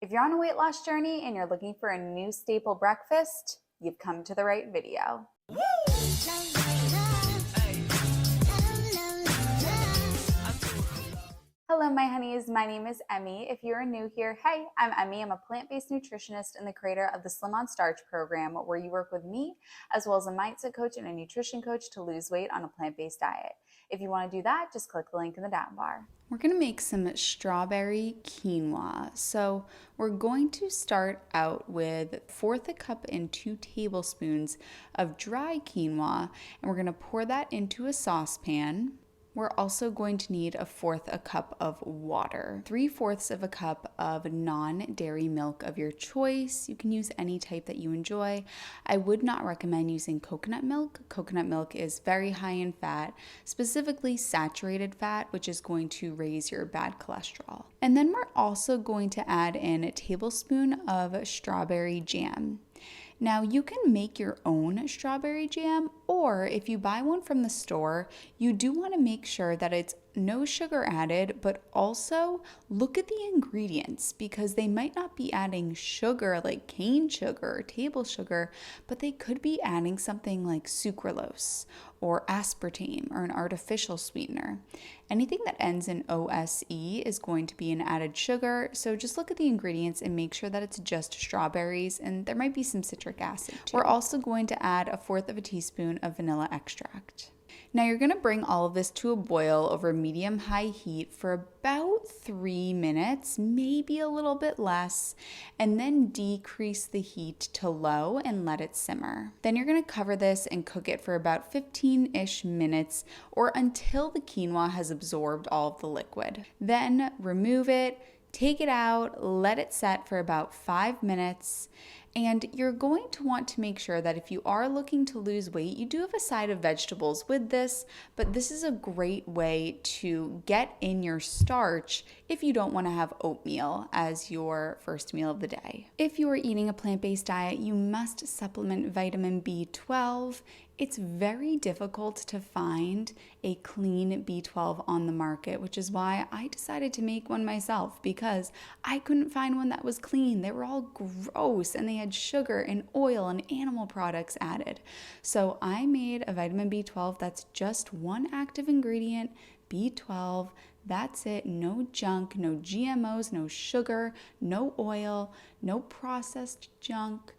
If you're on a weight loss journey and you're looking for a new staple breakfast, you've come to the right video. Hello, my honeys. My name is Emmie. If you're new here, hey, I'm Emmie. I'm a plant-based nutritionist and the creator of the Slim on Starch program, where you work with me as well as a mindset coach and a nutrition coach to lose weight on a plant-based diet. If you want to do that, just click the link in the down bar. We're going to make some strawberry quinoa. So we're going to start out with 1/4 a cup and 2 tablespoons of dry quinoa, and we're going to pour that into a saucepan. We're also going to need 1/4 a cup of water, 3/4 of a cup of non-dairy milk of your choice. You can use any type that you enjoy. I would not recommend using coconut milk. Coconut milk is very high in fat, specifically saturated fat, which is going to raise your bad cholesterol. And then we're also going to add in a tablespoon of strawberry jam. Now, you can make your own strawberry jam, or if you buy one from the store, you do want to make sure that it's no sugar added, but also look at the ingredients because they might not be adding sugar like cane sugar or table sugar, but they could be adding something like sucralose or aspartame or an artificial sweetener. Anything that ends in OSE is going to be an added sugar, so just look at the ingredients and make sure that it's just strawberries, and there might be some citric acid too. We're also going to add 1/4 of a teaspoon of vanilla extract. Now you're going to bring all of this to a boil over medium-high heat for about 3 minutes, maybe a little bit less, and then decrease the heat to low and let it simmer. Then you're going to cover this and cook it for about 15-ish minutes or until the quinoa has absorbed all of the liquid. Then remove it, take it out, let it set for about 5 minutes. And you're going to want to make sure that if you are looking to lose weight, you do have a side of vegetables with this, but this is a great way to get in your starch if you don't want to have oatmeal as your first meal of the day. If you are eating a plant-based diet, you must supplement vitamin B12. It's very difficult to find a clean B12 on the market, which is why I decided to make one myself because I couldn't find one that was clean. They were all gross and they had sugar and oil and animal products added. So I made a vitamin B12 that's just one active ingredient, B12. That's it. No junk, no GMOs, no sugar, no oil, no processed junk.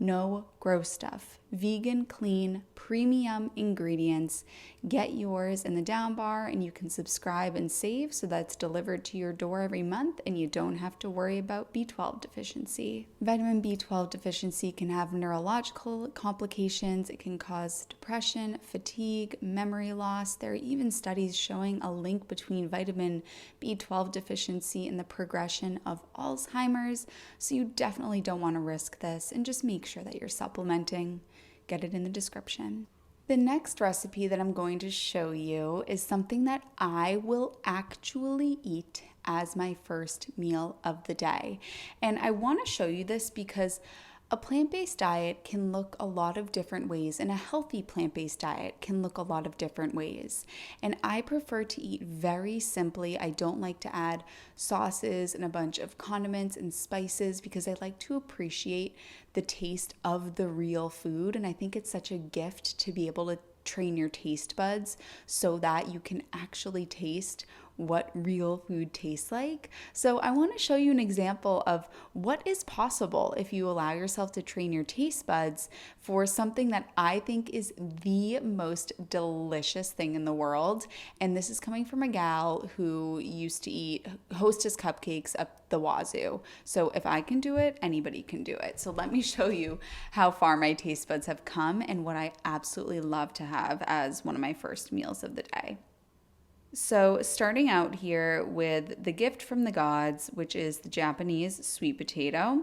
No gross stuff. Vegan, clean, premium ingredients. Get yours in the down bar and you can subscribe and save so that's delivered to your door every month and you don't have to worry about B12 deficiency. Vitamin B12 deficiency can have neurological complications. It can cause depression, fatigue, memory loss. There are even studies showing a link between vitamin B12 deficiency and the progression of Alzheimer's. So you definitely don't want to risk this and just make sure that you're supplementing. Get it in the description. The next recipe that I'm going to show you is something that I will actually eat as my first meal of the day. And I want to show you this because a plant-based diet can look a lot of different ways, and a healthy plant-based diet can look a lot of different ways. And I prefer to eat very simply. I don't like to add sauces and a bunch of condiments and spices because I like to appreciate the taste of the real food. And I think it's such a gift to be able to train your taste buds so that you can actually taste what real food tastes like. So I want to show you an example of what is possible if you allow yourself to train your taste buds for something that I think is the most delicious thing in the world. And this is coming from a gal who used to eat Hostess cupcakes up the wazoo. So if I can do it, anybody can do it. So let me show you how far my taste buds have come and what I absolutely love to have as one of my first meals of the day. So starting out here with the gift from the gods, which is the Japanese sweet potato.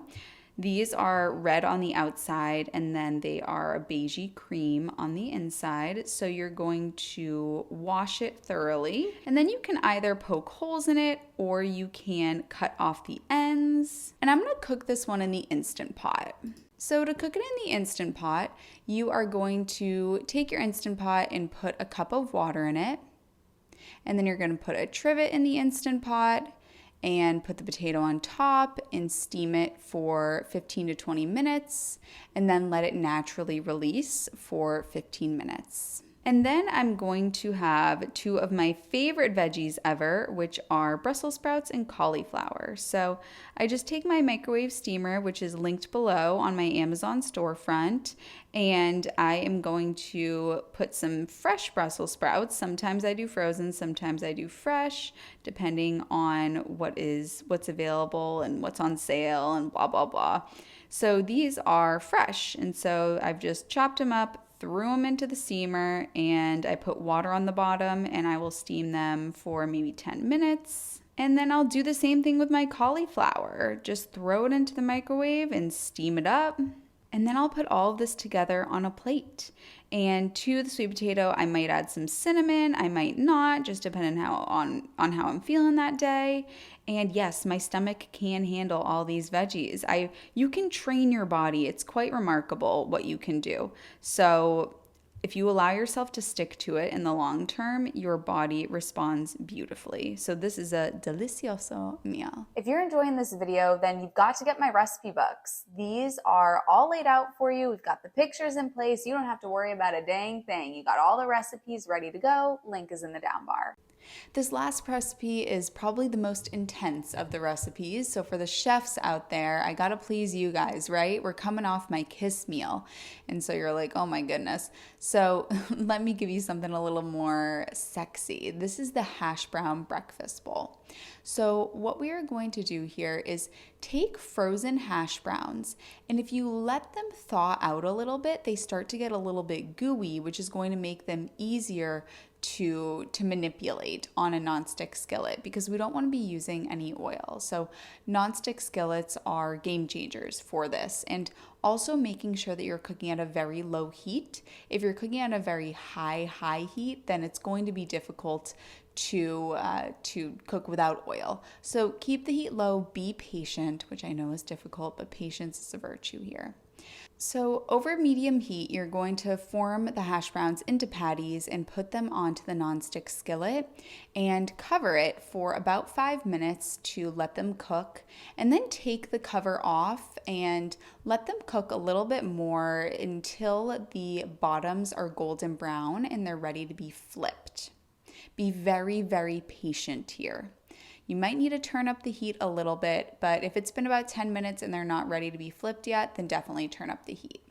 These are red on the outside and then they are a beigey cream on the inside. So you're going to wash it thoroughly and then you can either poke holes in it or you can cut off the ends. And I'm going to cook this one in the Instant Pot. So to cook it in the Instant Pot, you are going to take your Instant Pot and put a cup of water in it. And then you're going to put a trivet in the Instant Pot and put the potato on top and steam it for 15 to 20 minutes and then let it naturally release for 15 minutes. And then I'm going to have two of my favorite veggies ever, which are Brussels sprouts and cauliflower. So I just take my microwave steamer, which is linked below on my Amazon storefront, and I am going to put some fresh Brussels sprouts. Sometimes I do frozen, sometimes I do fresh, depending on what's available and what's on sale and blah, blah, blah. So these are fresh, and so I've just chopped them up, threw them into the steamer, and I put water on the bottom, and I will steam them for maybe 10 minutes. And then I'll do the same thing with my cauliflower. Just throw it into the microwave and steam it up. And then I'll put all of this together on a plate. And to the sweet potato, I might add some cinnamon, I might not, just depending on how I'm feeling that day. And yes, my stomach can handle all these veggies. You can train your body. It's quite remarkable what you can do. So if you allow yourself to stick to it in the long term, your body responds beautifully. So this is a delicioso meal. If you're enjoying this video, then you've got to get my recipe books. These are all laid out for you. We've got the pictures in place. You don't have to worry about a dang thing. You got all the recipes ready to go. Link is in the down bar. This last recipe is probably the most intense of the recipes. So for the chefs out there, I gotta please you guys, right? We're coming off my kiss meal. And so you're like, oh my goodness. So let me give you something a little more sexy. This is the hash brown breakfast bowl. So what we are going to do here is take frozen hash browns, and if you let them thaw out a little bit, they start to get a little bit gooey, which is going to make them easier to manipulate on a nonstick skillet, because we don't want to be using any oil. So nonstick skillets are game changers for this, and also making sure that you're cooking at a very low heat. If you're cooking at a very high heat, then it's going to be difficult to cook without oil. So keep the heat low, be patient, which I know is difficult, but patience is a virtue here. So over medium heat, you're going to form the hash browns into patties and put them onto the nonstick skillet and cover it for about 5 minutes to let them cook, and then take the cover off and let them cook a little bit more until the bottoms are golden brown and they're ready to be flipped. Be very, very patient here. You might need to turn up the heat a little bit, but if it's been about 10 minutes and they're not ready to be flipped yet, then definitely turn up the heat.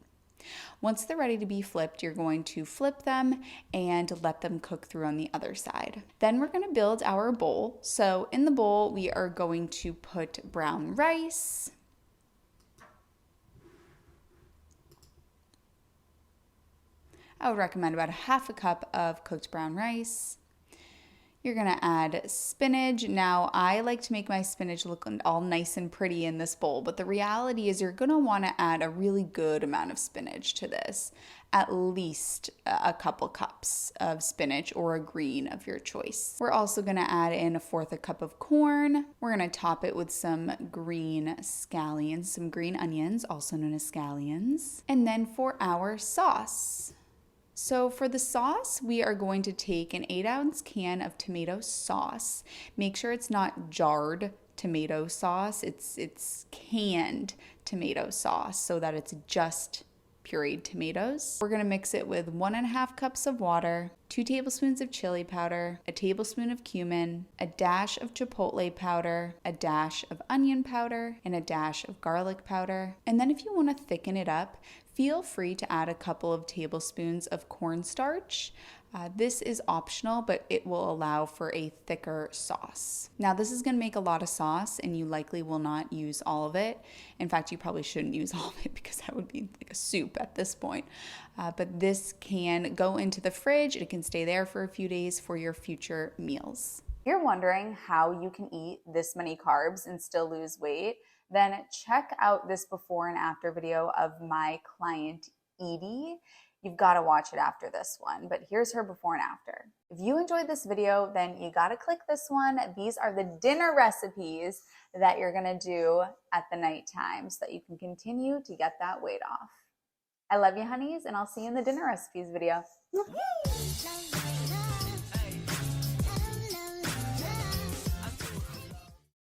Once they're ready to be flipped, you're going to flip them and let them cook through on the other side. Then we're going to build our bowl. So in the bowl, we are going to put brown rice, I would recommend about a half a cup of cooked brown rice. You're gonna add spinach. Now, I like to make my spinach look all nice and pretty in this bowl, but the reality is you're gonna wanna add a really good amount of spinach to this, at least a couple cups of spinach or a green of your choice. We're also gonna add in 1/4 cup of corn. We're gonna top it with some green scallions, some green onions, also known as scallions. And then for our sauce. So for the sauce, we are going to take an 8-ounce can of tomato sauce. Make sure it's not jarred tomato sauce, it's canned tomato sauce so that it's just pureed tomatoes. We're gonna mix it with 1.5 cups of water, 2 tablespoons of chili powder, a tablespoon of cumin, a dash of chipotle powder, a dash of onion powder, and a dash of garlic powder. And then if you wanna thicken it up, feel free to add a couple of tablespoons of cornstarch. This is optional, but it will allow for a thicker sauce. Now, this is gonna make a lot of sauce, and you likely will not use all of it. In fact, you probably shouldn't use all of it because that would be like a soup at this point. But this can go into the fridge. It can stay there for a few days for your future meals. If you're wondering how you can eat this many carbs and still lose weight, then check out this before and after video of my client, Edie. You've got to watch it after this one, but here's her before and after. If you enjoyed this video, then you got to click this one. These are the dinner recipes that you're going to do at the nighttime so that you can continue to get that weight off. I love you, honeys, and I'll see you in the dinner recipes video.